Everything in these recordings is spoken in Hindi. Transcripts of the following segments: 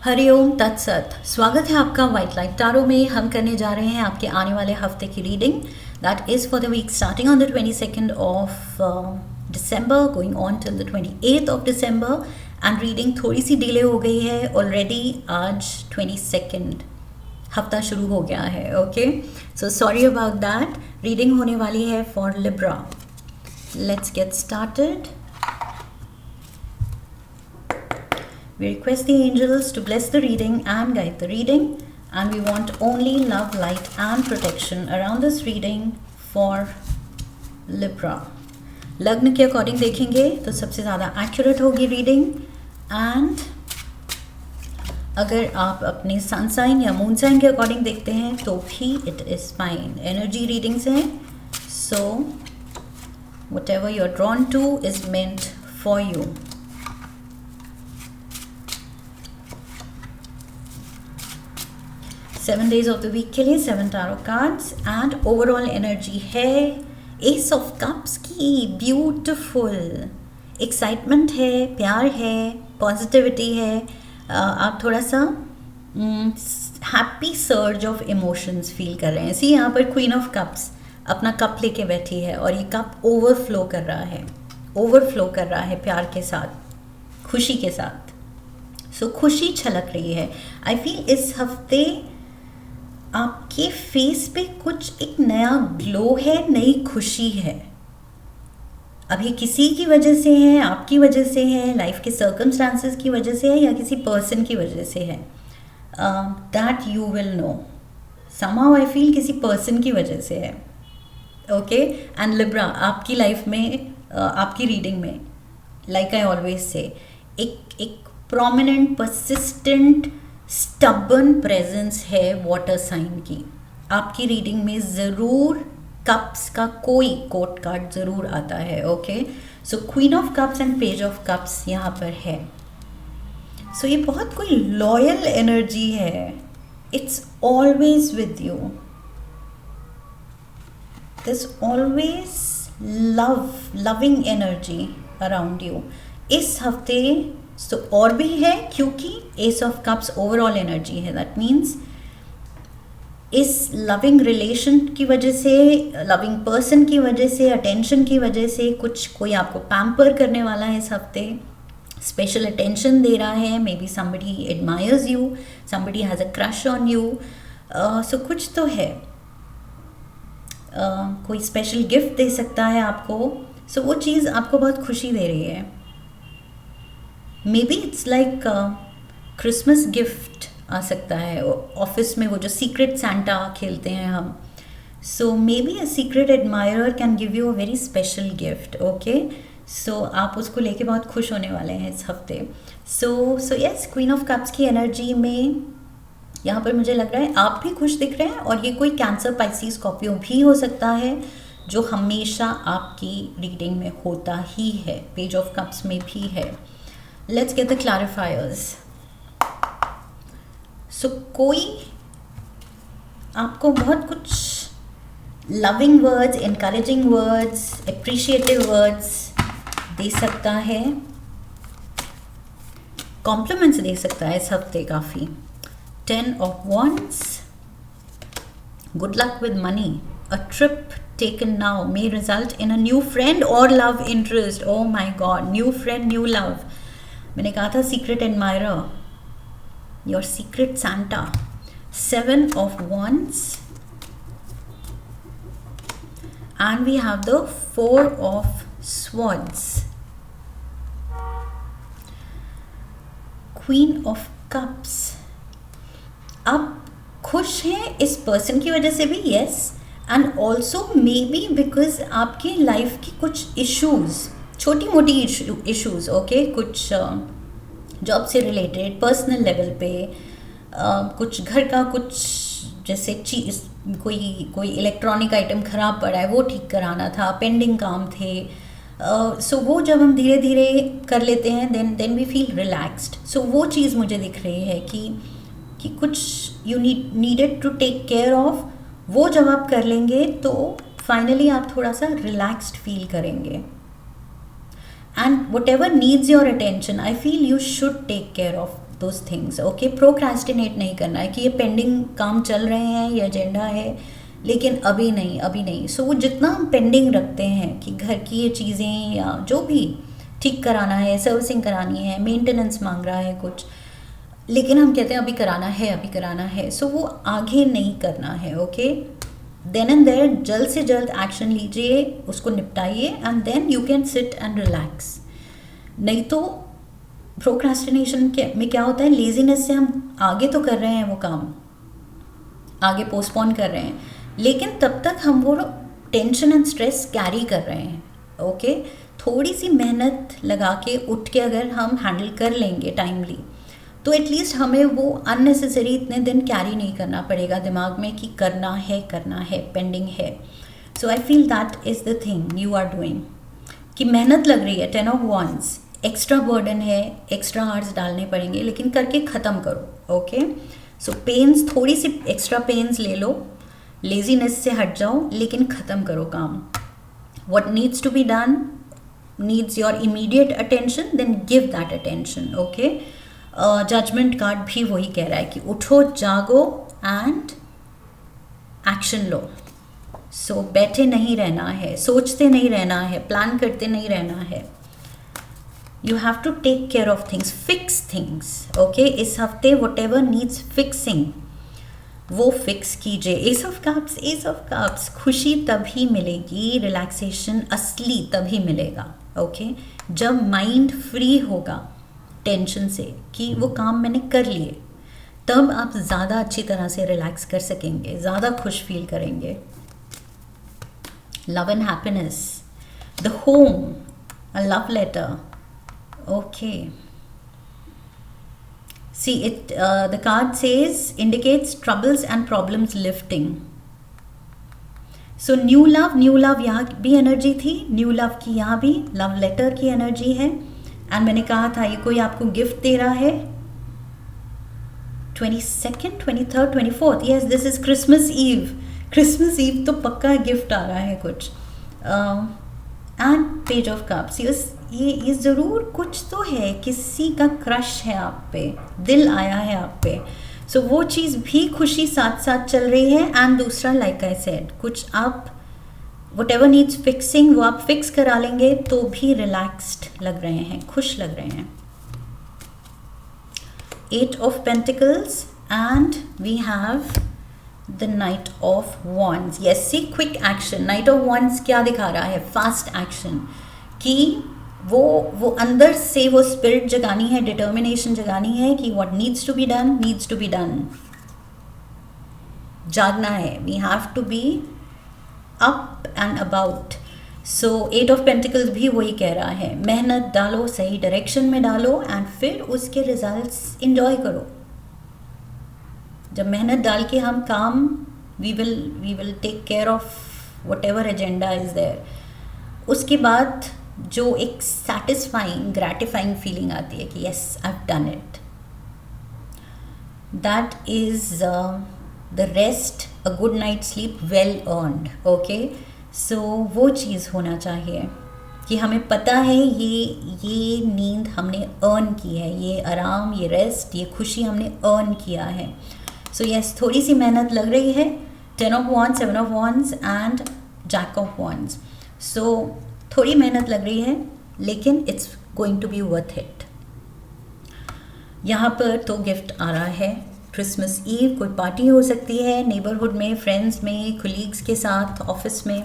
हरिओम तत्सत। स्वागत है आपका वाइट लाइट टारो में। हम करने जा रहे हैं आपके आने वाले हफ्ते की reading that is for the week starting on the 22nd of December going on till the 28th of December. And reading थोड़ी सी डिले हो गई है ऑलरेडी। आज 22nd हफ्ता शुरू हो गया है। Okay, so sorry about that. Reading होने वाली है for Libra. Let's get started. We request the angels to bless the reading and guide the reading, and we want only love, light and protection around this reading for Libra. लग्न के अकॉर्डिंग देखेंगे तो सबसे ज़्यादा एक्यूरेट होगी रीडिंग, एंड अगर आप अपने सन साइन या मून साइन के अकॉर्डिंग देखते हैं तो भी it is fine. Energy readings हैं, सो whatever you're drawn to is meant for you. 7 days of the week के लिए 7 tarot cards and overall energy है एस ऑफ कप्स की। ब्यूटिफुल एक्साइटमेंट है, प्यार है, पॉजिटिविटी है। आप थोड़ा सा happy surge of emotions feel कर रहे हैं। सी यहाँ पर क्वीन ऑफ कप्स अपना कप लेके बैठी है और ये कप ओवरफ्लो कर रहा है, ओवरफ्लो कर रहा है प्यार के साथ, खुशी के साथ। सो खुशी छलक रही है। आई फील इस हफ्ते आपके फेस पे कुछ एक नया ग्लो है, नई खुशी है। अब ये किसी की वजह से है, आपकी वजह से है, लाइफ के सर्कमस्टांसेस की वजह से है, या किसी पर्सन की वजह से है, that you will know. Somehow I feel किसी पर्सन की वजह से है। ओके, एंड लिब्रा आपकी लाइफ में, आपकी रीडिंग में, लाइक आई ऑलवेज से, एक प्रोमिनेंट परसिस्टेंट स्टबर्न प्रेजेंस है वाटर साइन की। आपकी रीडिंग में ज़रूर कप्स का कोई कोट कार्ड ज़रूर आता है। Okay, so queen of cups and page of cups यहाँ पर है। सो ये बहुत कोई लॉयल एनर्जी है। It's always with you, this always loving energy around you इस हफ्ते। तो और भी है क्योंकि S of cups overall energy है। दैट मीन्स इस लविंग रिलेशन की वजह से, लविंग पर्सन की वजह से, अटेंशन की वजह से कोई आपको पैम्पर करने वाला है इस हफ्ते, स्पेशल अटेंशन दे रहा है। May be somebody admires you, somebody has a crush on you. So कुछ तो है, कोई स्पेशल गिफ्ट दे सकता है आपको। सो वो चीज़ आपको बहुत खुशी दे रही है। May be it's like Christmas gift आ सकता है। ऑफिस में वो जो सीक्रेट सैंटा खेलते हैं हम, so may be a secret admirer can give you a very special gift. Okay, so आप उसको लेके बहुत खुश होने वाले हैं इस हफ्ते। So yes, queen of cups की एनर्जी में यहाँ पर मुझे लग रहा है आप भी खुश दिख रहे हैं, और ये कोई कैंसर, पाइसिस, स्कॉर्पियो भी हो सकता है, जो हमेशा आपकी रीडिंग में होता ही है। पेज ऑफ कप्स में भी है। Let's get the clarifiers. So कोई आपको बहुत कुछ loving words, encouraging words, appreciative words दे सकता है, कॉम्प्लीमेंट्स दे सकता है इस हफ्ते काफ़ी। 10 of Wands, good luck with money. A trip taken now may result in a new friend or love interest. Oh my God, new friend, new love. मैंने कहा था secret admirer, your secret Santa. 7 of Wands and we have the 4 of Swords. Queen of Cups, आप खुश हैं इस पर्सन की वजह से भी, yes, and also may be because आपकी लाइफ की कुछ इश्यूज़, छोटी मोटी इश्यूज़, ओके, कुछ जॉब से रिलेटेड, पर्सनल लेवल पे, कुछ घर का कुछ जैसे चीज़, कोई इलेक्ट्रॉनिक आइटम ख़राब पड़ा है वो ठीक कराना था, पेंडिंग काम थे। सो वो जब हम धीरे धीरे कर लेते हैं then we feel relaxed. So वो चीज़ मुझे दिख रही है कि कुछ you needed to take care of, वो जब आप कर लेंगे तो फाइनली आप थोड़ा सा रिलैक्स्ड फील करेंगे। and whatever needs your attention, I feel you should take care of those things, okay. Procrastinate नहीं करना है कि ये पेंडिंग काम चल रहे हैं, ये एजेंडा है लेकिन अभी नहीं, अभी नहीं। सो वो जितना हम पेंडिंग रखते हैं कि घर की ये चीज़ें या जो भी ठीक कराना है, सर्विसिंग करानी है, मेंटेनेंस मांग रहा है कुछ, लेकिन हम कहते हैं अभी कराना है, अभी कराना है, सो वो आगे नहीं करना है, ओके। देन एंड देयर जल्द से जल्द एक्शन लीजिए, उसको निपटाइए and then you can sit and relax. नहीं तो प्रोक्रेस्टिनेशन में क्या होता है, लेजीनेस से हम आगे तो कर रहे हैं वो काम, आगे पोस्टपोन कर रहे हैं, लेकिन तब तक हम वो टेंशन एंड स्ट्रेस कैरी कर रहे हैं, ओके। थोड़ी सी मेहनत लगा के उठ के अगर हम हैंडल कर लेंगे टाइमली, तो एटलीस्ट हमें वो अननेसेसरी इतने दिन कैरी नहीं करना पड़ेगा दिमाग में कि करना है, पेंडिंग है। So I feel that is the thing you are doing, कि मेहनत लग रही है, 10 ऑफ wands, एक्स्ट्रा बर्डन है, एक्स्ट्रा आवर्स डालने पड़ेंगे, लेकिन करके ख़त्म करो, ओके। सो पेन्स, थोड़ी सी एक्स्ट्रा पेन्स ले लो, लेजीनेस से हट जाओ, लेकिन ख़त्म करो काम। What needs to be done needs your immediate attention, then give that attention, okay. Judgement card भी वही कह रहा है कि उठो, जागो एंड एक्शन लो। सो बैठे नहीं रहना है, सोचते नहीं रहना है, प्लान करते नहीं रहना है। You have to take care of things, fix things, okay. इस हफ्ते वट एवर नीड्स फिक्सिंग वो फिक्स कीजिए। एस ऑफ कप्स, खुशी तभी मिलेगी, रिलैक्सेशन असली तभी मिलेगा, ओके, जब माइंड फ्री होगा टेंशन से कि वो काम मैंने कर लिए, तब आप ज़्यादा अच्छी तरह से रिलैक्स कर सकेंगे, ज़्यादा खुश फील करेंगे। Love and happiness, the home, a love letter, okay. See it, the card says indicates troubles and problems lifting. So new love यहाँ भी एनर्जी थी, न्यू लव की यहाँ भी लव लेटर की एनर्जी है। एंड मैंने कहा था ये कोई आपको गिफ्ट दे रहा है 22nd, 23rd, 24th, yes this is Christmas Eve तो पक्का गिफ्ट आ रहा है कुछ। एंड पेज ऑफ कप्स, ये ज़रूर कुछ तो है, किसी का क्रश है आप पे, दिल आया है आप पे, सो वो चीज़ भी खुशी साथ साथ चल रही है। एंड दूसरा, लाइक आई सेड, कुछ आप वट एवर नीड्स फिक्सिंग वो आप फिक्स करा लेंगे तो भी रिलैक्स्ड लग रहे हैं, खुश लग रहे हैं। 8 of Pentacles and we have the Knight of Wands. Yes, see, quick action. Knight of Wands क्या दिखा रहा है? फास्ट एक्शन, कि वो अंदर से वो स्पिरिट जगानी है, डिटर्मिनेशन जगानी है कि what needs to be done, जागना है। we have to be up and about. So 8 of Pentacles भी वही कह रहा है, मेहनत डालो, सही डायरेक्शन में डालो एंड फिर उसके रिजल्ट्स इंजॉय करो। जब मेहनत डाल के हम काम, we will take care of whatever agenda is there, उसके बाद जो एक सेटिस्फाइंग, ग्रेटिफाइंग फीलिंग आती है कि yes I have done it, that is the rest, a good night sleep well earned, okay. So वो चीज़ होना चाहिए कि हमें पता है ये नींद हमने अर्न की है, ये आराम, ये रेस्ट, ये खुशी हमने अर्न किया है। सो यस, थोड़ी सी मेहनत लग रही है। 10 of Wands, 7 of Wands and Jack of Wands. So थोड़ी मेहनत लग रही है लेकिन it's going to be worth it. यहाँ पर तो गिफ्ट आ रहा है क्रिसमस ईव, कोई पार्टी हो सकती है नेबरहुड में, फ्रेंड्स में, कोलीग्स के साथ, ऑफिस में,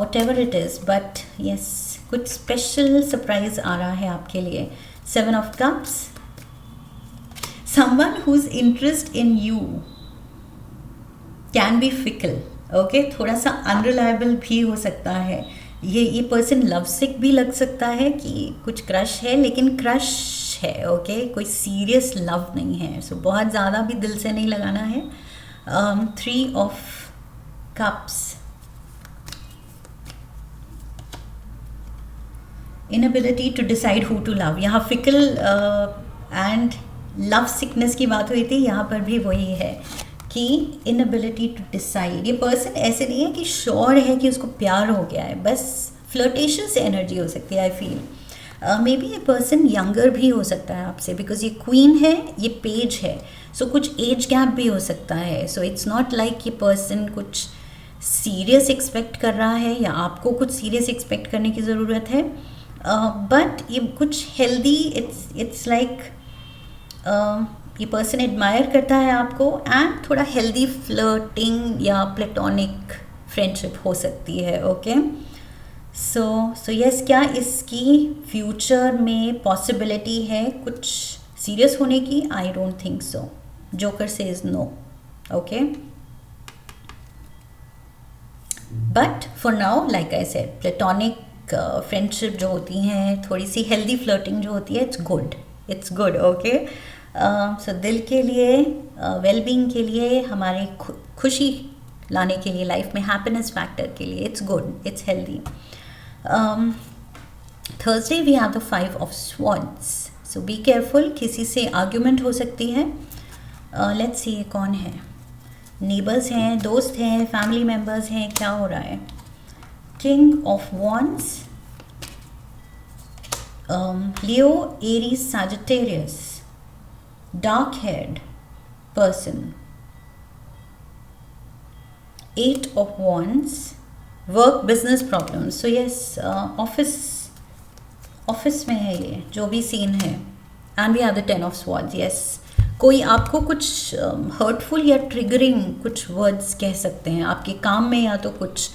what ever it is, but yes कुछ स्पेशल सरप्राइज आ रहा है आपके लिए। 7 of Cups, someone whose interest in you can be fickle, okay, थोड़ा सा अनरिलायबल भी हो सकता है। ये पर्सन लव सिक भी लग सकता है कि कुछ क्रश है, लेकिन क्रश है, ओके, कोई सीरियस लव नहीं है। सो बहुत ज़्यादा भी दिल से नहीं लगाना है। 3 of Cups, inability to decide who to love, यहाँ फिकल एंड लव सिकनेस की बात हुई थी, यहाँ पर भी वही है कि इनएबिलिटी टू डिसाइड। ये पर्सन ऐसे नहीं है कि श्योर है कि उसको प्यार हो गया है, बस फ्लर्टेशन से एनर्जी हो सकती है, आई फील। मे बी ये पर्सन यंगर भी हो सकता है आपसे, बिकॉज ये क्वीन है, ये पेज है, सो कुछ एज गैप भी हो सकता है. सो इट्स नॉट लाइक ये पर्सन कुछ सीरियस एक्सपेक्ट कर रहा है या आपको कुछ सीरियस एक्सपेक्ट करने की ज़रूरत है, बट ये कुछ हेल्दी, इट्स लाइक ये पर्सन एडमायर करता है आपको, एंड थोड़ा हेल्दी फ्लर्टिंग या प्लेटोनिक फ्रेंडशिप हो सकती है. ओके, सो यस, क्या इसकी फ्यूचर में पॉसिबिलिटी है कुछ सीरियस होने की? I don't think so. Joker says no. Okay, but for now like I said, platonic friendship जो होती हैं, थोड़ी सी हेल्दी फ्लर्टिंग जो होती है, it's good, it's good. Okay, so दिल के लिए, वेलबींग के लिए, हमारे खुशी लाने के लिए, लाइफ में हैप्पीनेस फैक्टर के लिए, it's good, it's healthy. Thursday we have the 5 of swords. So be careful, किसी से आर्ग्यूमेंट हो सकती है. लेट्स सी ये कौन है. नेबर्स हैं, दोस्त हैं, फैमिली मेम्बर्स हैं, क्या हो रहा है? King of wands, Leo, Aries, Sagittarius, dark haired person, 8 of wands, work business problems. So yes, office में है ये जो भी सीन है. And we have the 10 of swords. Yes, कोई आपको कुछ हर्टफुल या ट्रिगरिंग कुछ वर्ड्स कह सकते हैं आपके काम में, या तो कुछ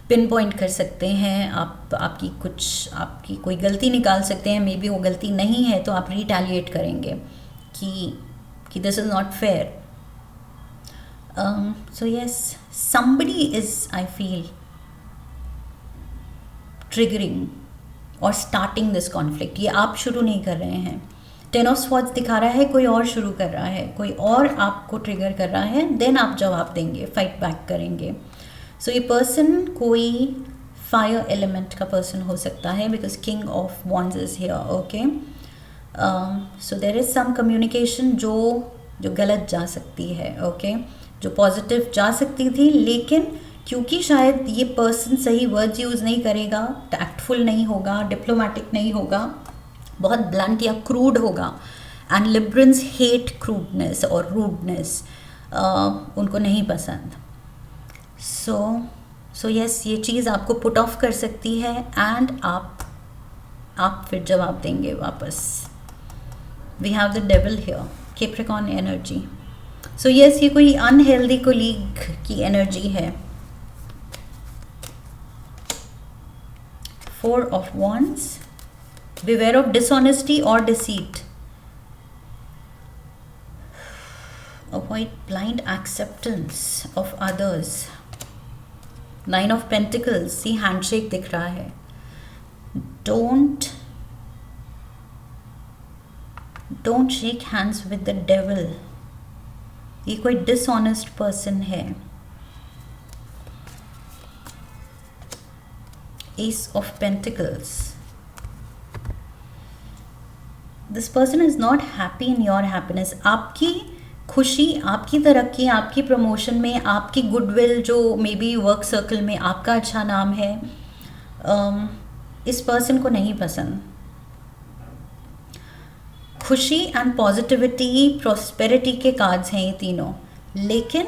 पिन पॉइंट कर सकते हैं, आपकी कोई गलती निकाल सकते हैं. मे बी वो गलती नहीं है तो आप रिटेलिएट करेंगे कि this is not fair. So yes, somebody is, I feel, triggering और स्टार्टिंग दिस कॉन्फ्लिक्ट. ये आप शुरू नहीं कर रहे हैं. 10 ऑफ स्वॉर्ड्स दिखा रहा है कोई और शुरू कर रहा है, कोई और आपको ट्रिगर कर रहा है, देन आप जवाब देंगे, फाइट बैक करेंगे. सो ये पर्सन कोई फायर एलिमेंट का पर्सन हो सकता है, because king of wands is here. Okay, so there is some communication जो गलत जा सकती है. ओके, जो पॉजिटिव जा सकती थी, लेकिन क्योंकि शायद ये पर्सन सही वर्ड्स यूज़ नहीं करेगा, टैक्टफुल नहीं होगा, डिप्लोमेटिक नहीं होगा, बहुत ब्लंट या क्रूड होगा. एंड लिबरल्स हेट क्रूडनेस और रूडनेस, उनको नहीं पसंद. सो यस, ये चीज़ आपको पुट ऑफ कर सकती है, एंड आप फिर जवाब देंगे वापस. We have the devil here, Capricorn energy. So yes, ये कोई अनहेल्दी कोलीग की एनर्जी है. 4 of Wands, beware of dishonesty or deceit. Avoid blind acceptance of others. 9 of Pentacles, see handshake दिख रहा है. Don't shake hands with the devil. ये कोई dishonest person है. Ace of Pentacles. This person is not happy in your happiness. आपकी खुशी, आपकी तरक्की, आपकी प्रमोशन में, आपकी गुडविल, जो मे बी वर्क सर्कल में आपका अच्छा नाम है, इस पर्सन को नहीं पसंद. खुशी एंड पॉजिटिविटी, प्रॉस्पेरिटी के कार्ड्स हैं ये तीनों, लेकिन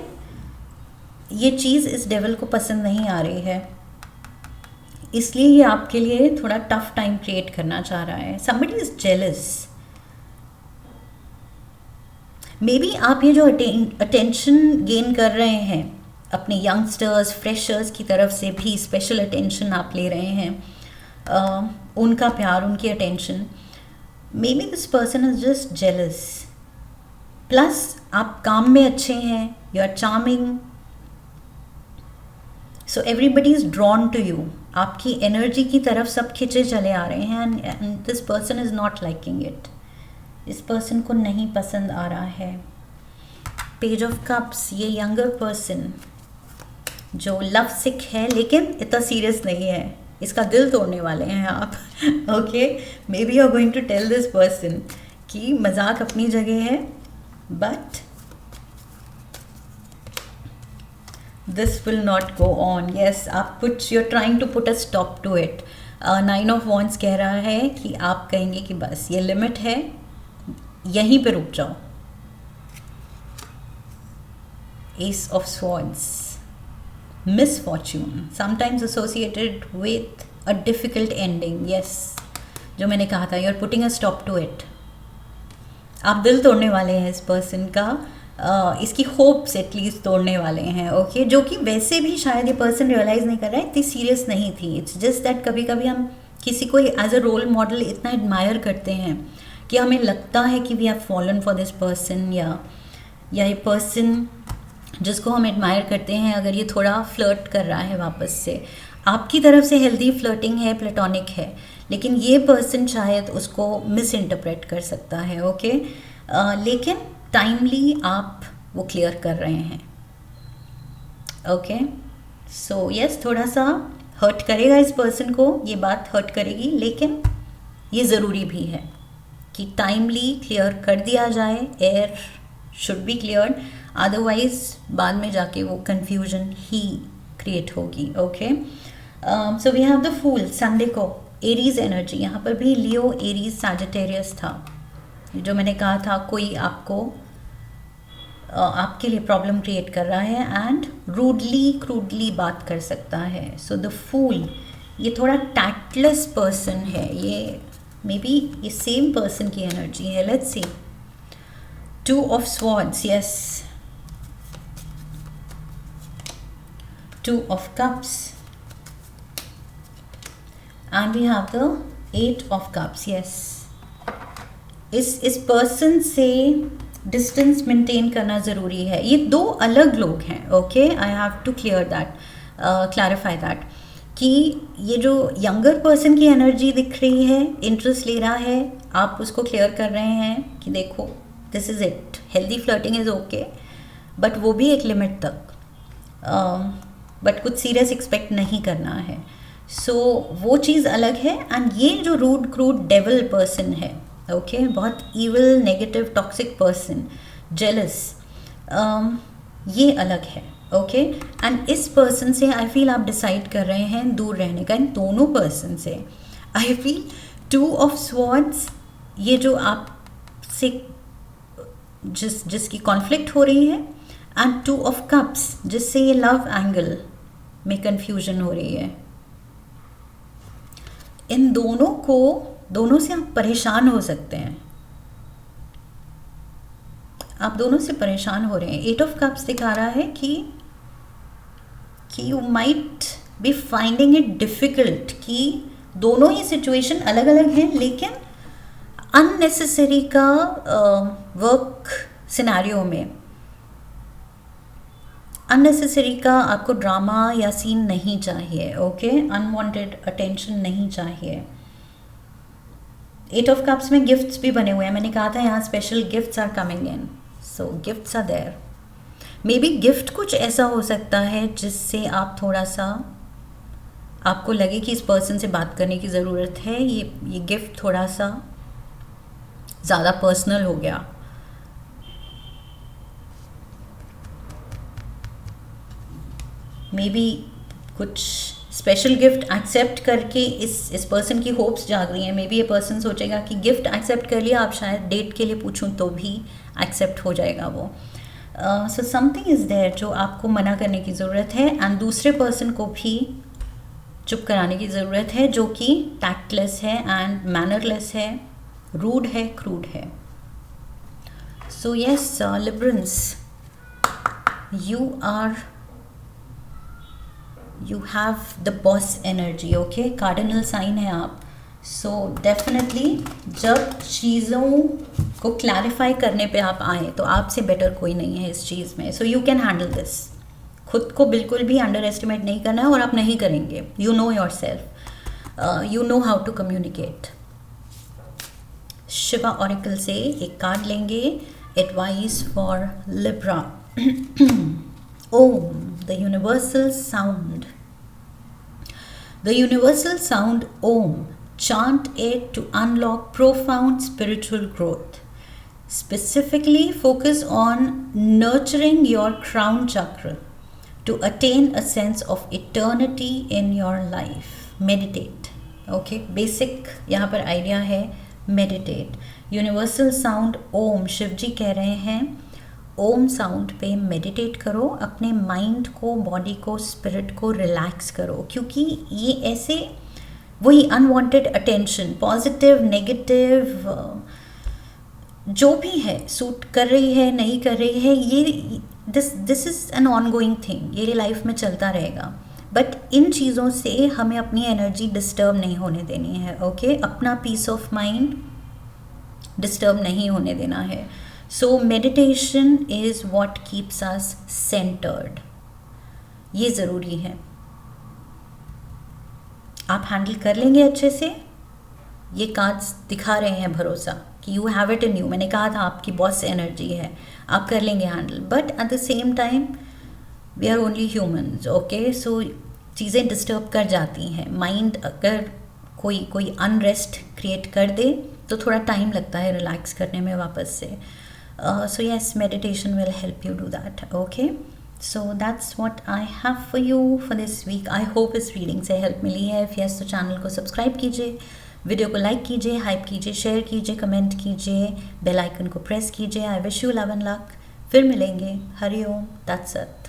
ये चीज़ इस डेविल को पसंद नहीं आ रही है, इसलिए ये आपके लिए थोड़ा टफ टाइम क्रिएट करना चाह रहा है. somebody is jealous. May be आप ये जो अटेंशन गेन कर रहे हैं अपने यंगस्टर्स, फ्रेशर्स की तरफ से भी स्पेशल अटेंशन आप ले रहे हैं, उनका प्यार, उनकी attention. Maybe this person is just jealous. Plus आप काम में अच्छे हैं, you are charming, so everybody is drawn to you. आपकी एनर्जी की तरफ सब खिंचे चले आ रहे हैं, and this person is not liking it. इस पर्सन को नहीं पसंद आ रहा है. पेज ऑफ कप्स, ये यंगर पर्सन जो लव सिक है लेकिन इतना सीरियस नहीं है, इसका दिल तोड़ने वाले हैं आप. Okay, maybe you are going to tell this person कि मजाक अपनी जगह है, but this will not go on. Yes, आप you're trying to put a stop to it. Nine of wands कह रहा है कि आप कहेंगे कि बस ये लिमिट है, यहीं पे रुक जाओ. S of swords, misfortune sometimes associated with a difficult ending. Yes, जो मैंने कहा था, you're putting a stop to it. आप दिल तोड़ने वाले हैं इस पर्सन का, इसकी होप्स एटलीस्ट तोड़ने वाले हैं. ओके, जो कि वैसे भी शायद ये पर्सन रियलाइज़ नहीं कर रहा है, इतनी सीरियस नहीं थी. इट्स जस्ट दैट कभी कभी हम किसी को एज अ रोल मॉडल इतना एडमायर करते हैं कि हमें लगता है कि we have fallen for this person, या ये पर्सन जिसको हम एडमायर करते हैं अगर ये थोड़ा फ्लर्ट कर रहा है वापस से, आपकी तरफ से हेल्दी फ्लर्टिंग है, प्लेटोनिक है, लेकिन ये पर्सन शायद उसको मिस इंटरप्रेट कर सकता है. ओके, लेकिन टाइमली आप वो क्लियर कर रहे हैं. ओके, सो यस, थोड़ा सा हर्ट करेगा इस पर्सन को, ये बात हर्ट करेगी, लेकिन ये ज़रूरी भी है कि टाइमली क्लियर कर दिया जाए. Air should be cleared, otherwise बाद में जाके वो कन्फ्यूजन ही क्रिएट होगी. Okay, so we have the fool. Sunday को एरीज एनर्जी, यहाँ पर भी लियो, एरीज, सैजिटेरियस था. जो मैंने कहा था कोई आपको आपके लिए प्रॉब्लम क्रिएट कर रहा है एंड रूडली क्रूडली बात कर सकता है. सो द फूल, ये थोड़ा टैक्टलेस पर्सन है, ये मे बी ये सेम पर्सन की एनर्जी है. Let's see. Two of swords, yes, two of cups, and we have the eight of cups. yes, इस पर्सन से डिस्टेंस मेंटेन करना ज़रूरी है. ये दो अलग लोग हैं. Okay, I have to clarify that कि ये जो यंगर पर्सन की एनर्जी दिख रही है, इंटरेस्ट ले रहा है, आप उसको क्लियर कर रहे हैं कि देखो this is it, healthy flirting is okay, but वो भी एक लिमिट तक, बट कुछ सीरियस एक्सपेक्ट नहीं करना है. सो वो चीज़ अलग है. एंड ये जो रूड क्रूड डेविल पर्सन है, ओके, बहुत evil, negative, toxic person, jealous, ये अलग है. ओके, एंड इस पर्सन से आई फील आप डिसाइड कर रहे हैं दूर रहने का. इन दोनों पर्सन से I feel to of swords, ये जो आप से जिसकी कॉन्फ्लिक्ट हो रही है, एंड टू ऑफ कप्स, जिससे ये लव एंगल में कंफ्यूजन हो रही है. इन दोनों से आप परेशान हो सकते हैं, आप दोनों से परेशान हो रहे हैं. एट ऑफ कप्स दिखा रहा है कि you might be finding it difficult, कि दोनों ही सिचुएशन अलग अलग हैं, लेकिन अननेसेसरी का वर्क सिनेरियो में अननेसेसरी का आपको ड्रामा या सीन नहीं चाहिए. ओके, अनवांटेड अटेंशन नहीं चाहिए. एट ऑफ कप्स में गिफ्ट्स भी बने हुए हैं. मैंने कहा था यहाँ special gifts are coming in, so gifts are there. Maybe gift कुछ ऐसा हो सकता है जिससे आप थोड़ा सा, आपको लगे कि इस पर्सन से बात करने की ज़रूरत है. ये गिफ्ट थोड़ा सा ज़्यादा पर्सनल हो गया. मे बी कुछ स्पेशल गिफ्ट एक्सेप्ट करके इस पर्सन की होप्स जाग रही हैं. मे बी ये पर्सन सोचेगा कि गिफ्ट एक्सेप्ट कर लिया, आप शायद डेट के लिए पूछूं तो भी एक्सेप्ट हो जाएगा वो. सो समथिंग इज़ देयर जो आपको मना करने की ज़रूरत है, एंड दूसरे पर्सन को भी चुप कराने की ज़रूरत है, जो कि टैक्टलेस है एंड मैनरलेस है, रूड है, क्रूड है. So yes, Librans, you have the boss energy. okay, cardinal sign है आप. सो डेफिनेटली जब चीज़ों को क्लैरिफाई करने पे आप आए तो आपसे बेटर कोई नहीं है इस चीज़ में. So you can handle this. खुद को बिल्कुल भी अंडर एस्टिमेट नहीं करना है, और आप नहीं करेंगे. You know yourself, you know how to communicate. Shiva oracle से एक कार्ड लेंगे, advice for Libra. Om, the universal sound. The universal sound Om. Chant it to unlock profound spiritual growth. Specifically focus on nurturing your crown chakra to attain a sense of eternity in your life. Meditate. Okay, basic यहाँ पर आइडिया है मेडिटेट। यूनिवर्सल साउंड ओम, शिव जी कह रहे हैं ओम साउंड पे मेडिटेट करो, अपने माइंड को, बॉडी को, स्पिरिट को रिलैक्स करो, क्योंकि ये ऐसे वही अनवांटेड अटेंशन, पॉजिटिव नेगेटिव जो भी है, सूट कर रही है नहीं कर रही है, ये this is an on going thing, ये लाइफ में चलता रहेगा। बट इन चीज़ों से हमें अपनी एनर्जी डिस्टर्ब नहीं होने देनी है। ओके, अपना पीस ऑफ माइंड डिस्टर्ब नहीं होने देना है। So meditation is what keeps us centred, ये ज़रूरी है। आप हैंडल कर लेंगे अच्छे से। ये कार्ड्स दिखा रहे हैं भरोसा कि you have it in you. मैंने कहा था आपकी बॉस एनर्जी है, आप कर लेंगे handle. But at the same time we are only humans. Okay, so चीज़ें डिस्टर्ब कर जाती हैं। माइंड अगर कोई अनरेस्ट क्रिएट कर दे तो थोड़ा टाइम लगता है रिलैक्स करने में वापस से। So yes, meditation will help you do that. Okay, so that's what I have for you for this week. I hope इस रीडिंग से हेल्प मिली है। इफ यस तो चैनल को सब्सक्राइब कीजिए, वीडियो को लाइक कीजिए, हाइप कीजिए, शेयर कीजिए, कमेंट कीजिए, बेल आइकन को प्रेस कीजिए। I wish you love and luck. फिर मिलेंगे। Hari Om, that's it.